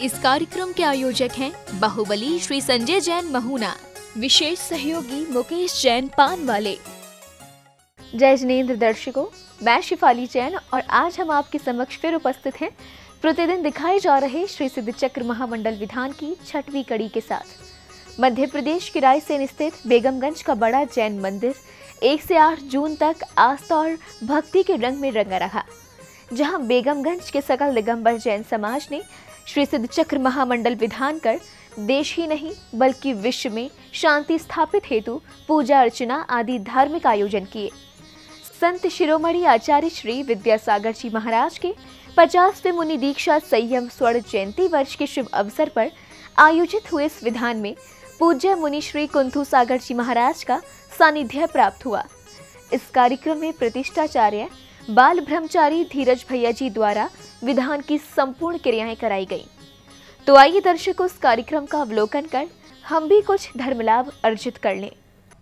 इस कार्यक्रम के आयोजक हैं बाहुबली श्री संजय जैन महूना, विशेष सहयोगी मुकेश जैन पानवाले। जय जिनेंद्र दर्शकों, मैं शिफाली जैन और आज हम आपके समक्ष फिर उपस्थित हैं प्रतिदिन दिखाए जा रहे श्री सिद्धचक्र महामंडल विधान की 6वीं कड़ी के साथ। मध्य प्रदेश के रायसेन स्थित बेगमगंज का बड़ा जैन मंदिर 1 से 8 जून तक आस्था और भक्ति के रंग में रंगा रहा, जहां बेगमगंज के सकल दिगंबर जैन समाज ने श्री सिद्धचक्र महामंडल विधान कर देश ही नहीं बल्कि विश्व में शांति स्थापित हेतु पूजा अर्चना आदि धार्मिक आयोजन किए। संत शिरोमणि आचार्य श्री विद्यासागर जी महाराज के 50वें मुनि दीक्षा संयम स्वर्ण जयंती वर्ष के शुभ अवसर पर आयोजित हुए इस विधान में पूज्य मुनि श्री कुंथू सागर जी महाराज का सानिध्य प्राप्त हुआ। इस कार्यक्रम में प्रतिष्ठाचार्य बाल ब्रह्मचारी धीरज भैया जी द्वारा विधान की संपूर्ण क्रियाएं कराई गयी। तो आइए दर्शकों, उस कार्यक्रम का अवलोकन कर हम भी कुछ धर्म लाभ अर्जित कर लें।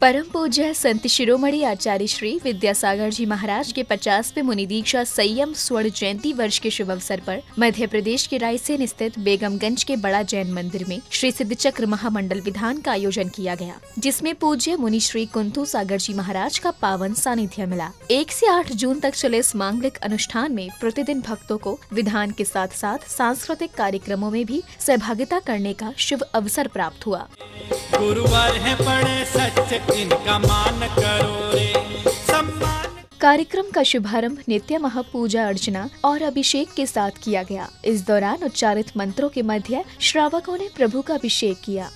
परम पूज्य संत शिरोमणि आचार्य श्री विद्यासागर जी महाराज के 50वें मुनि दीक्षा संयम स्वर्ण जयंती वर्ष के शुभ अवसर पर मध्य प्रदेश के रायसेन स्थित बेगमगंज के बड़ा जैन मंदिर में श्री सिद्धचक्र महामंडल विधान का आयोजन किया गया, जिसमें पूज्य मुनि श्री कुंथू सागर जी महाराज का पावन सानिध्य मिला। 1 से 8 जून तक चले इस मांगलिक अनुष्ठान में प्रतिदिन भक्तों को विधान के साथ साथ सांस्कृतिक कार्यक्रमों में भी सहभागिता करने का शुभ अवसर प्राप्त हुआ। गुरुवार है बड़े सच इनका मान करो रे सम्मान। कार्यक्रम का शुभारंभ नित्य महापूजा अर्चना और अभिषेक के साथ किया गया। इस दौरान उच्चारित मंत्रों के मध्य श्रावकों ने प्रभु का अभिषेक किया।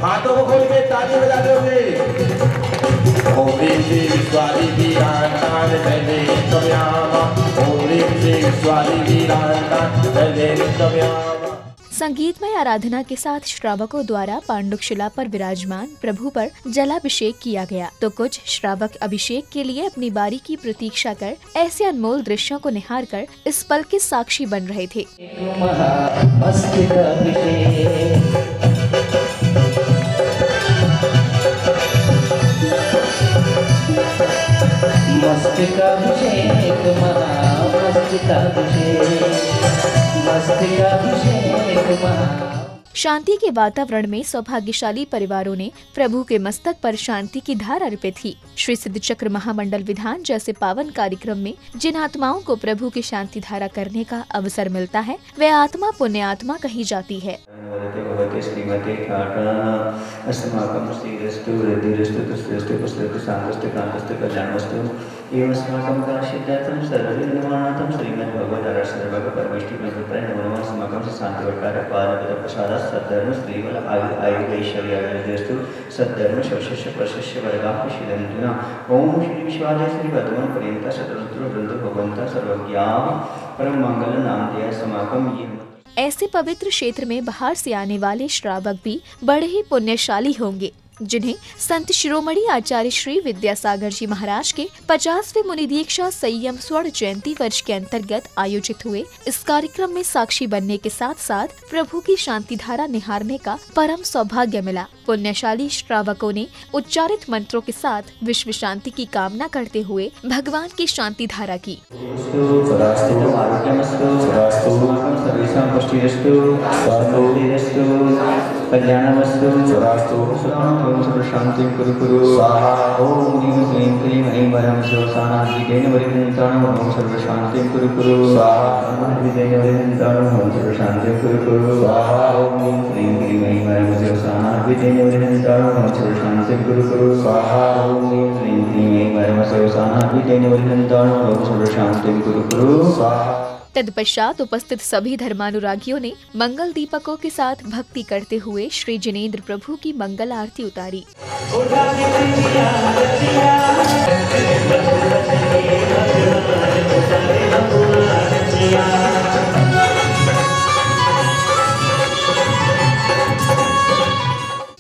हाथों को खोल के ताली बजा दोगे। संगीतमय आराधना के साथ श्रावकों द्वारा पांडुशिला पर विराजमान प्रभु पर जलाभिषेक किया गया, तो कुछ श्रावक अभिषेक के लिए अपनी बारी की प्रतीक्षा कर ऐसे अनमोल दृश्यों को निहार कर इस पल के साक्षी बन रहे थे। शांति के वातावरण में सौभाग्यशाली परिवारों ने प्रभु के मस्तक पर शांति की धार अर्पित की। श्री सिद्धचक्र महामंडल विधान जैसे पावन कार्यक्रम में जिन आत्माओं को प्रभु की शांति धारा करने का अवसर मिलता है, वे आत्मा पुण्य आत्मा कही जाती है। सद्धर्म स्त्रीवल आयु ऐश्वर्यास्तु सद्धर्म शवशिष्य प्रशिष्य वर्गाशीलना ओम श्री विश्वाजय श्री वर्धमान पर्यंता शत्रु वृंद भगवंता सर्वज्ञा परम मंगल नाम दिया समागम। ये ऐसे पवित्र क्षेत्र में बाहर से आने वाले श्रावक भी बड़े ही पुण्यशाली होंगे, जिन्हें संत शिरोमणि आचार्य श्री विद्यासागर जी महाराज के 50वें मुनि दीक्षा संयम स्वर्ण जयंती वर्ष के अंतर्गत आयोजित हुए इस कार्यक्रम में साक्षी बनने के साथ साथ प्रभु की शांति धारा निहारने का परम सौभाग्य मिला। पुण्यशाली श्रावकों ने उच्चारित मंत्रों के साथ विश्व शांति की कामना करते हुए भगवान की शांति धारा की। शांति कुरु कुरु स्वाहा ओम ह्रीं क्लीं क्लीं ऐं वरं शिवसानाधिकेन वरिहन्ताणं ओम सर्व शांति कुरु कुरु स्वाहा अनाधिकेन वरिहन्ताणं ओम सर्व शांति कुरु कुरु स्वाहा ओम ह्रीं क्लीं क्लीं ऐं वरं शिवसानाधिकेन वरिहन्ताणं ओम सर्व शांति कुरु कुरु स्वाहा ओम ह्रीं क्लीं ऐं वरं शिवसानाधिकेन वरिहन्ताणं ओम सर्व शांति कुरु कुरु स्वाहा। तत्पश्चात उपस्थित सभी धर्मानुरागियों ने मंगल दीपकों के साथ भक्ति करते हुए श्री जिनेंद्र प्रभु की मंगल आरती उतारी।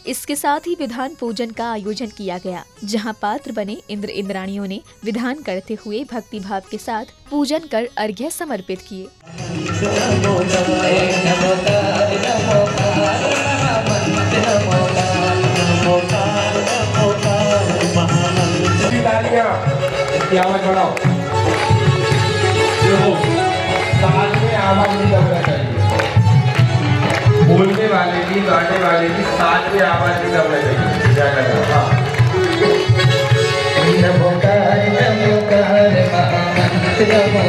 इसके साथ ही विधान पूजन का आयोजन किया गया, जहां पात्र बने इंद्र इंद्राणियों ने विधान करते हुए भक्ति भाव के साथ पूजन कर अर्घ्य समर्पित किए। आवाज बढ़ाओ। देखो साथ में आवाज नहीं दबना चाहिए, बोलने वाले की गाने वाले की साथ में आवाज नहीं दबना चाहिए। क्या करना? हाँ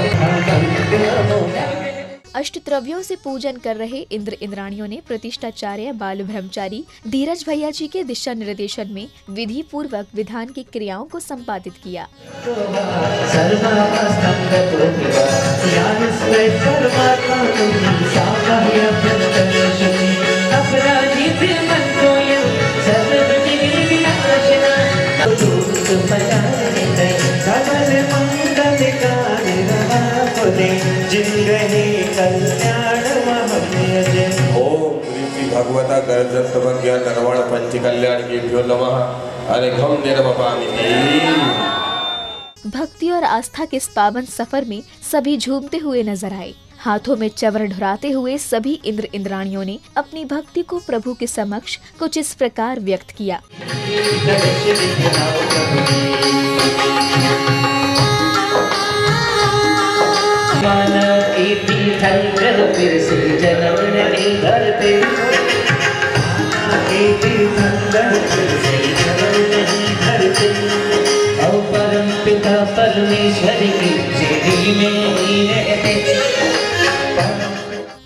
अष्टद्रव्यों से पूजन कर रहे इंद्र इंद्राणियों ने प्रतिष्ठाचार्य बाल ब्रह्मचारी धीरज भैया जी के दिशा निर्देशन में विधि पूर्वक विधान की क्रियाओं को संपादित किया। भगवता गर्जन्तवज्ञ नरवण पंचकल्याण केभ्यो नमः अनेकम निरमपामिति। भक्ति और आस्था के इस पावन सफर में सभी झूमते हुए नजर आए। हाथों में चवर ढुराते हुए सभी इंद्र इंद्राणियों ने अपनी भक्ति को प्रभु के समक्ष कुछ इस प्रकार व्यक्त किया।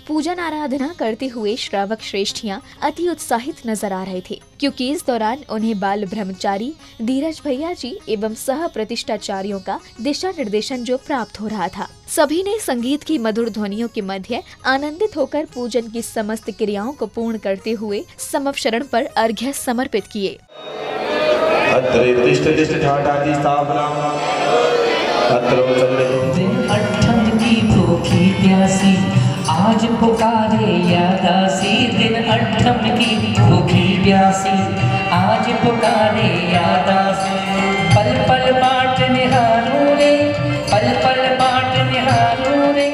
पूजन आराधना करते हुए श्रावक श्रेष्ठियां अति उत्साहित नजर आ रहे थे, क्योंकि इस दौरान उन्हें बाल ब्रह्मचारी धीरज भैया जी एवं सह प्रतिष्ठाचार्यों का दिशा निर्देशन जो प्राप्त हो रहा था। सभी ने संगीत की मधुर ध्वनियों के मध्य आनंदित होकर पूजन की समस्त क्रियाओं को पूर्ण करते हुए समवशरण पर अर्घ्य समर्पित किए। आज पुकारे यादासी दिन अठम की भूखी प्यासी, आज पुकारे यादासी पल पल बाट निहारूं रे, पल पल बाट निहारूं रे।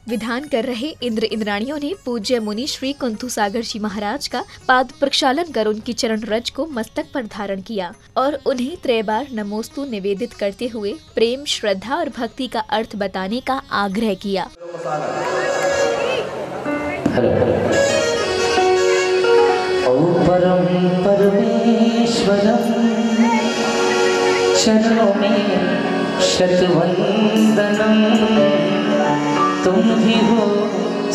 विधान कर रहे इंद्र इंद्राणियों ने पूज्य मुनि श्री कुंथु सागर जी महाराज का पाद प्रक्षालन कर उनकी चरण रज को मस्तक पर धारण किया और उन्हें 3 बार नमोस्तु निवेदित करते हुए प्रेम, श्रद्धा और भक्ति का अर्थ बताने का आग्रह किया। परम परमेश्वरम चरणों में शतवंदनम, तुम ही हो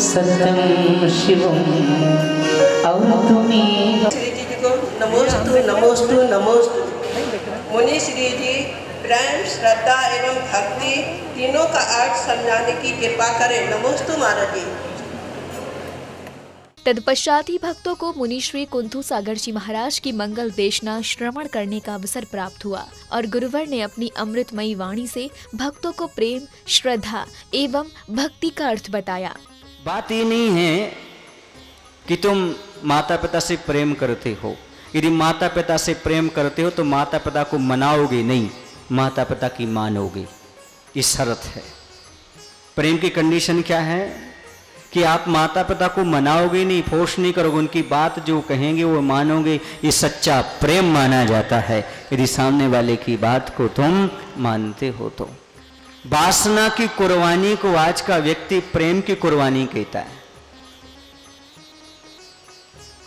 सत्यम शिवम और तुम्ही। श्री जी को नमोस्तु नमोस्तु नमोस्तु। मुनि श्री जी प्रेम, श्रद्धा एवं भक्ति तीनों का अर्थ समझाने की कृपा करें। नमोस्तु महाराज जी। तत्पश्चात ही भक्तों को मुनि श्री कुंथु सागर जी महाराज की मंगल देशना श्रवण करने का अवसर प्राप्त हुआ और गुरुवर ने अपनी अमृतमयी वाणी से भक्तों को प्रेम, श्रद्धा एवं भक्ति का अर्थ बताया। बात ये नहीं है कि तुम माता पिता से प्रेम करते हो। यदि माता पिता से प्रेम करते हो तो माता पिता को मनाओगे नहीं, माता पिता की मानोगे। ये शर्त है। प्रेम की कंडीशन क्या है कि आप माता पिता को मनाओगे नहीं, फोर्स नहीं करोगे, उनकी बात जो कहेंगे वो मानोगे। ये सच्चा प्रेम माना जाता है यदि सामने वाले की बात को तुम मानते हो तो। वासना की कुर्बानी को आज का व्यक्ति प्रेम की कुर्बानी कहता है।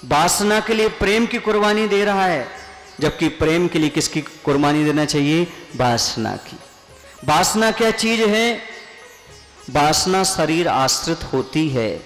वासना के लिए प्रेम की कुर्बानी दे रहा है, जबकि प्रेम के लिए किसकी कुर्बानी देना चाहिए? वासना की। वासना क्या चीज है? वासना शरीर आश्रित होती है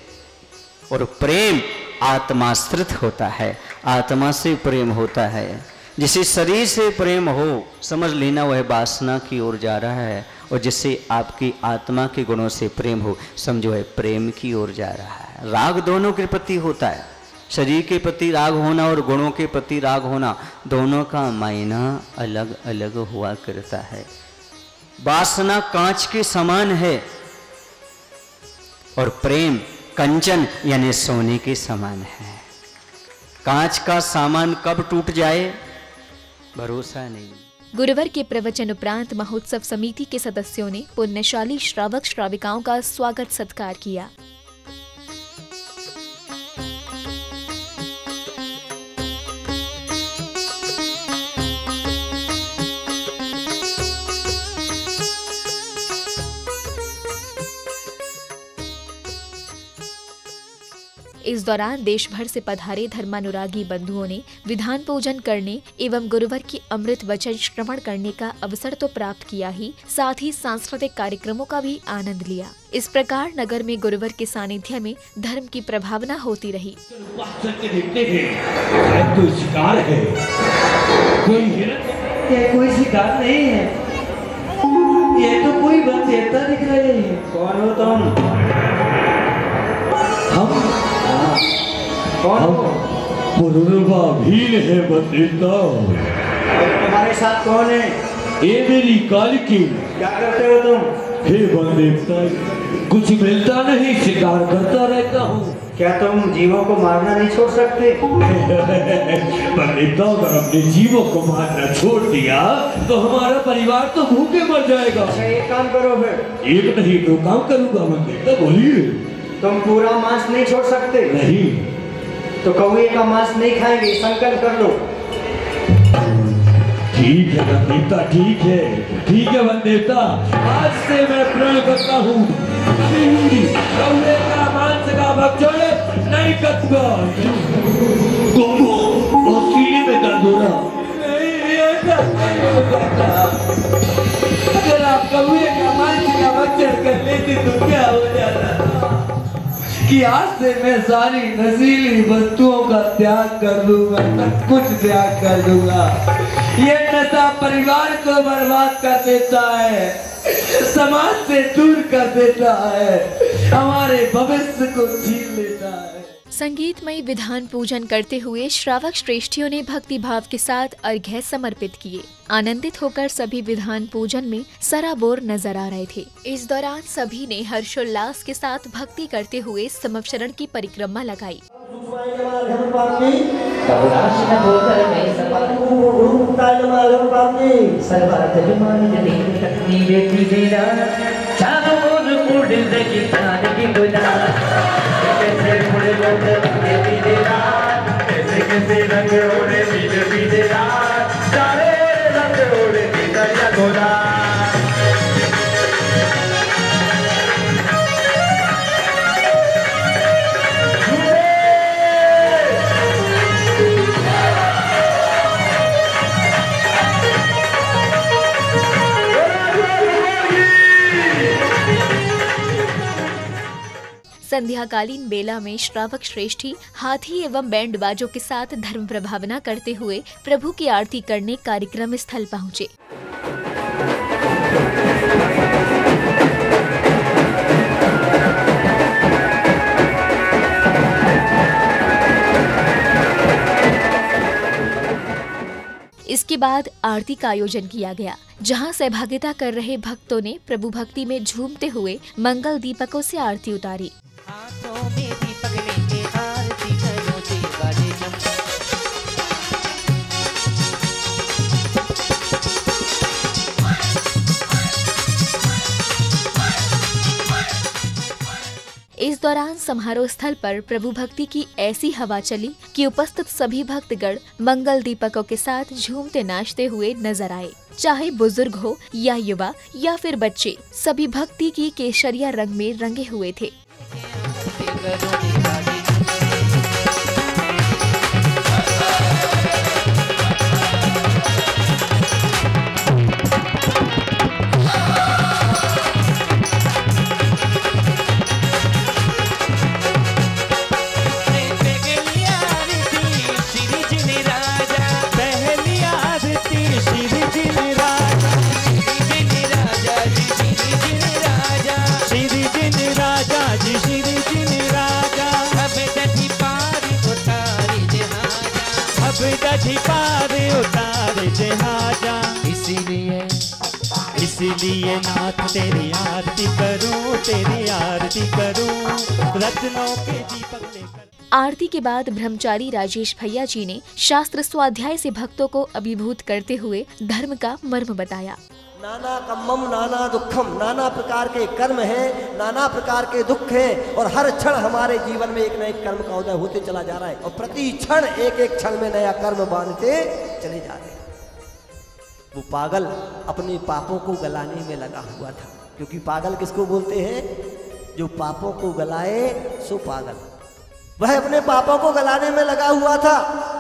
और प्रेम आत्माश्रित होता है। आत्मा से प्रेम होता है। जिसे शरीर से प्रेम हो समझ लेना वह वासना की ओर जा रहा है, और जिससे आपकी आत्मा के गुणों से प्रेम हो समझो है प्रेम की ओर जा रहा है। राग दोनों के प्रति होता है। शरीर के प्रति राग होना और गुणों के प्रति राग होना, दोनों का मायना अलग अलग हुआ करता है। वासना कांच के समान है और प्रेम कंचन यानी सोने के समान है। कांच का सामान कब टूट जाए भरोसा नहीं। गुरुवर के प्रवचन उपरांत महोत्सव समिति के सदस्यों ने पुण्यशाली श्रावक श्राविकाओं का स्वागत सत्कार किया। इस दौरान देश भर से पधारे धर्मानुरागी बंधुओं ने विधान पूजन करने एवं गुरुवर की अमृत वचन श्रवण करने का अवसर तो प्राप्त किया ही, साथ ही सांस्कृतिक कार्यक्रमों का भी आनंद लिया। इस प्रकार नगर में गुरुवर के सानिध्य में धर्म की प्रभावना होती रही। कोई शिकार है, कोई हिरन, कोई शिकार नहीं है। ये तो कोई बन देवता दिख रहे हैं। कौन हो तुम? हम पुरुरवा भील है बंदेवता। तुम्हारे साथ कौन है? ये मेरी कालिकी। क्या करते हो तुम? हे बंदेवता, कुछ मिलता नहीं, शिकार करता रहता हूँ। क्या तुम जीवों को मारना नहीं छोड़ सकते? बंदेवता, अगर अपने जीवों को मारना छोड़ दिया तो हमारा परिवार तो भूखे मर जाएगा। अच्छा, एक काम करो फिर। एक नहीं, दो काम करूँगा। बंदेवता बोलिए। तुम पूरा मांस नहीं छोड़ सकते? नहीं। तो कौवे का मांस नहीं खाएंगे, संकल्प कर लो। ठीक है बंदेवता, ठीक है, ठीक है बंदेवता, आज से मैं प्रण करता हूँ, कौवे का मांस का भक्षण नहीं करूँगा। सीने में दर्द हो रहा। अगर आप कौवे का मांस का भक्षण कर लेते तो क्या हो जाता कि आज से मैं सारी नशीली वस्तुओं का त्याग कर दूंगा, सब कुछ त्याग कर दूंगा। ये नशा परिवार को बर्बाद कर देता है, समाज से दूर कर देता है, हमारे भविष्य को छीन लेता है। संगीतमय विधान पूजन करते हुए श्रावक श्रेष्ठियों ने भक्ति भाव के साथ अर्घ्य समर्पित किए। आनंदित होकर सभी विधान पूजन में सराबोर नजर आ रहे थे। इस दौरान सभी ने हर्षोल्लास के साथ भक्ति करते हुए समवचरण की परिक्रमा लगाई। संध्याकालीन बेला में श्रावक श्रेष्ठी हाथी एवं बैंड बाजों के साथ धर्म प्रभावना करते हुए प्रभु की आरती करने कार्यक्रम स्थल पहुँचे। इसके बाद आरती का आयोजन किया गया, जहां सहभागिता कर रहे भक्तों ने प्रभु भक्ति में झूमते हुए मंगल दीपकों से आरती उतारी। इस दौरान समारोह स्थल पर प्रभु भक्ति की ऐसी हवा चली कि उपस्थित सभी भक्तगण मंगल दीपकों के साथ झूमते नाचते हुए नजर आए। चाहे बुजुर्ग हो या युवा या फिर बच्चे, सभी भक्ति की केसरिया रंग में रंगे हुए थे। इसीलिए नाथ तेरी आरती करूं, तेरी आरती करूं, रत्नों के दीपक लेकर। आरती के बाद ब्रह्मचारी राजेश भैया जी ने शास्त्र स्वाध्याय से भक्तों को अभिभूत करते हुए धर्म का मर्म बताया। नाना कम्मम नाना दुखम, नाना प्रकार के कर्म हैं, नाना प्रकार के दुख हैं, और हर क्षण हमारे जीवन में एक न एक कर्म का उदय होते चला जा रहा है, और प्रति क्षण एक एक क्षण में नया कर्म बांधते चले जा रहे हैं। वो पागल अपने पापों को गलाने में लगा हुआ था, क्योंकि पागल किसको बोलते हैं? जो पापों को गलाए सो पागल। वह अपने पापों को गलाने में लगा हुआ था,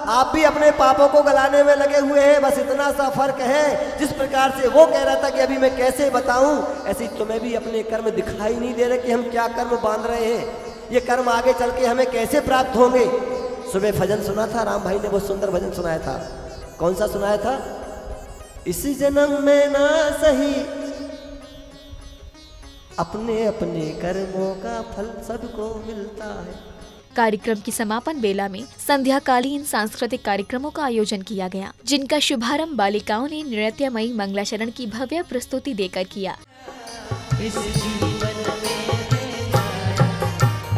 आप भी अपने पापों को गलाने में लगे हुए हैं। बस इतना सा फर्क है, जिस प्रकार से वो कह रहा था कि अभी मैं कैसे बताऊं, ऐसे तुम्हें भी अपने कर्म दिखाई नहीं दे रहे कि हम क्या कर्म बांध रहे हैं, ये कर्म आगे चल के हमें कैसे प्राप्त होंगे। सुबह भजन सुना था, राम भाई ने बहुत सुंदर भजन सुनाया था। कौन सा सुनाया था? इस जन्म में ना सही अपने अपने कर्मों का फल सबको मिलता है। कार्यक्रम की समापन बेला में संध्याकालीन सांस्कृतिक कार्यक्रमों का आयोजन किया गया, जिनका शुभारंभ बालिकाओं ने नृत्यमयी मंगलाचरण की भव्य प्रस्तुति देकर किया। इस जीवन में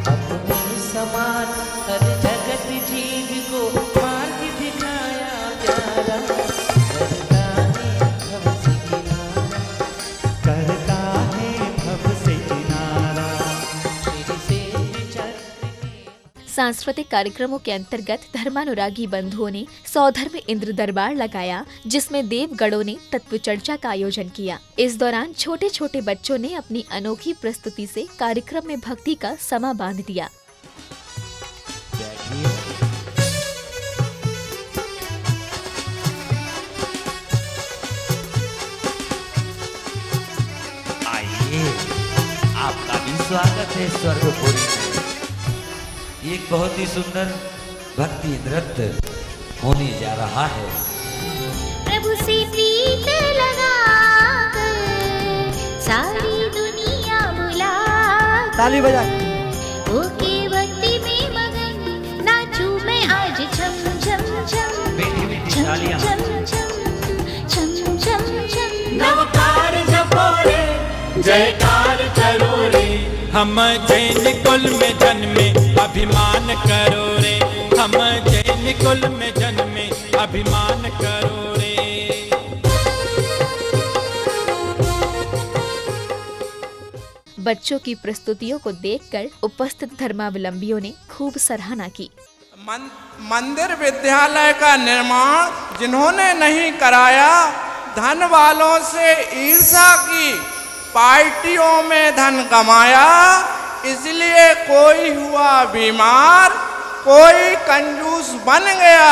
अपने समान हर जगत जीव को मार्ग दिखाया प्यारा, करता है भव से किनारा। सांस्कृतिक कार्यक्रमों के अंतर्गत धर्मानुरागी बंधुओं ने सौधर्म इंद्र दरबार लगाया, जिसमें देवगणों ने तत्व चर्चा का आयोजन किया। इस दौरान छोटे छोटे बच्चों ने अपनी अनोखी प्रस्तुति से कार्यक्रम में भक्ति का समा बांध दिया। आइए, आपका भी स्वागत है स्वर्गपुरी में। एक बहुत ही सुंदर भक्ति नृत्य होने जा रहा है। प्रभु से प्रीत लगा कर सारी दुनिया बुला, ताली बजा वो के भक्ति में मगन नाचूं मैं आज छम छम छम छम छम छम छम छम। नवकार जपो रे, जयकार करो रे, हम जैन कुल में जन्मे अभिमान करो रे, हम जैन कुल में जन्मे अभिमान करो रे। बच्चों की प्रस्तुतियों को देखकर उपस्थित धर्मावलंबियों ने खूब सराहना की। मंदिर विद्यालय का निर्माण जिन्होंने नहीं कराया, धन वालों से ईर्ष्या की, पार्टियों में धन कमाया, इसलिए कोई हुआ बीमार, कोई कंजूस बन गया,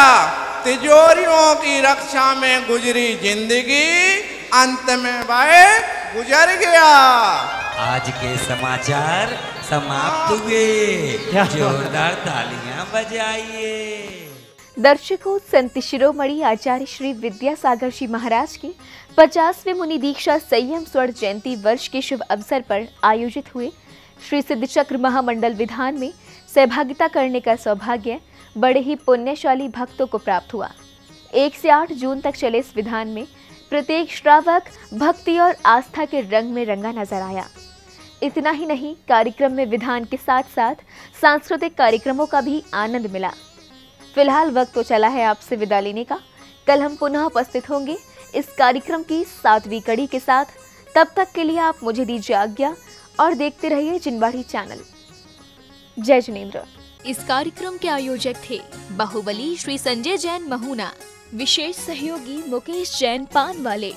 तिजोरियों की रक्षा में गुजरी जिंदगी, अंत में वह गुजर गया। आज के समाचार समाप्त हुए, जोरदार तालियां बजाइए। दर्शकों, संत शिरोमणि आचार्य श्री विद्यासागर जी महाराज की 50वें मुनि दीक्षा संयम स्वर्ण जयंती वर्ष के शुभ अवसर पर आयोजित हुए श्री सिद्धचक्र महामंडल विधान में सहभागिता करने का सौभाग्य बड़े ही पुण्यशाली भक्तों को प्राप्त हुआ। 1 से 8 जून तक चले इस विधान में प्रत्येक श्रावक भक्ति और आस्था के रंग में रंगा नजर आया। इतना ही नहीं, कार्यक्रम में विधान के साथ साथ सांस्कृतिक कार्यक्रमों का भी आनंद मिला। फिलहाल वक्त तो चला है आपसे विदा लेने का। कल हम पुनः उपस्थित होंगे इस कार्यक्रम की 7वीं कड़ी के साथ। तब तक के लिए आप मुझे दीजिए आज्ञा और देखते रहिए जिनवाड़ी चैनल। जय जिनेंद्र। इस कार्यक्रम के आयोजक थे बाहुबली श्री संजय जैन महूना, विशेष सहयोगी मुकेश जैन पान वाले।